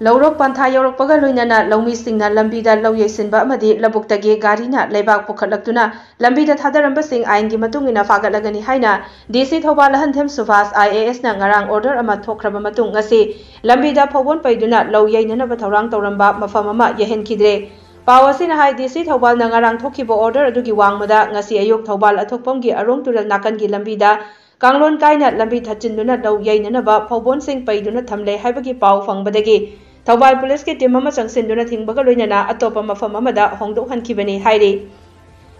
लौरोक पंथा यौरकपगा लोइनना लौमीसिंगना लंबीदा लौ येसिनबा अमदि लबुक्तगे गारीना लेबाक पुखलक्तुना लंबीदा थादरंबसिंग आइनगी मतुंगिना फागतलगनी हाइना DC Thoubal हंधेम Subhash IAS ना ngarang order ama thokraba matung ngasi lambida phobon paiduna lौ येननबा थौरांग तौरंबा मफम अमा यहेनखिद्रे पाव असिना हाइ डीसी थौबाल ना ngarang थोखिबा order अदुगी वांगमदा ngasi अयुक Thoubal अथोकपमगी Arong तुरल नाकनगी लंबीदा कांगलोन काइना लंबी थचिंदुना लौ येननबा phobon सिंग पैदुना थमले हाइबगी पाव फंगबदगी थौबाल पुलिस की टीम चंगसिंदुना थिंगबगा लोइनना अतोप मफम अमदा होंदोकहनखिबनी हाइरि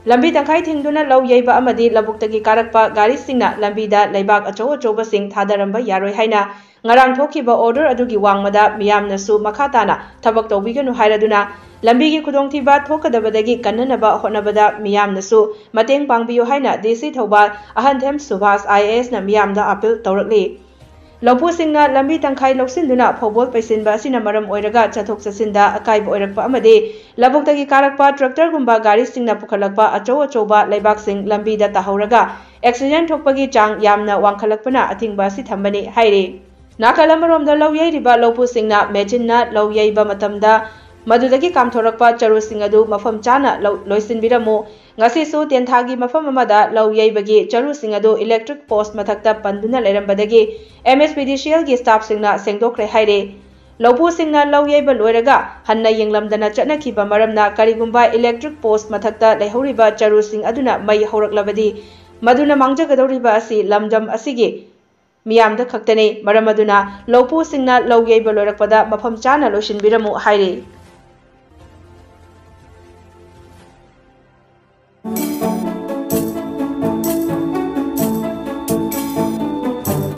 लंबी तंखाई थिंगदुना लौ येबा अमदि लबुक्तगी कारकपा गारीसिंगना लंबीदा लेबाक अचौ अचौबसिंग थादरंबा यारोय हाइना ngarang thokhiba order adugi wangmada miyamnasu makhatana thabak tawbiganu hairaduna lambi gi khudongthiba thokadabadagi kannanaba hotnabada miyamnasu mateng pangbiyo haina DC Thobal Ahandhem Subhas IAS na miyamda appeal tawrakli लौपू सिंगना लंबी तंखाई लौसिंदुना फोबोल पैसिनबा सिना मरम ओइरगा चथोक चसिंदा अकाइब ओइरकपा अमदे लबुक्तगी कारकपा tractor गुंबा गाड़ी सिंगना पुखलकपा अचौ अचौबा लेबाक सिंग लंबीदा ताहौरगा accident थोकपगी चांग यामना वांखलकपना अथिंगबा सि थंबनी हाइरे नाकालमरोमदा लौ येरिबा लौपू सिंगना मेचिनना लौ येबा मतमदा मधुदगी कामथोरकपा चरु सिंग अदु मफम चाना लोइसिनबिरमु ngasisu tenthagi mafam amada lौ येबगी चरु सिंग अदु electric post मथक्ता पंदुना लेरंबदगी MSPDCL की staff सिंगना सेंगदोखरे हाइरे लौपू सिंगना लौ येबा लोइरगा हन्ना यंगलमदना चटनखिबा मरमना करिगुंबा electric post मथक्ता लेहौरिबा चरु सिंग अदुना मई हौरकलबदी मदुना मांगजगदौरिबा असि लमदम असिगी मियामदा खक्तने मरम अदुना लौपू सिंगना लौ येबा लोइरकपदा मफम चाना लोइसिनबिरमु हाइरे।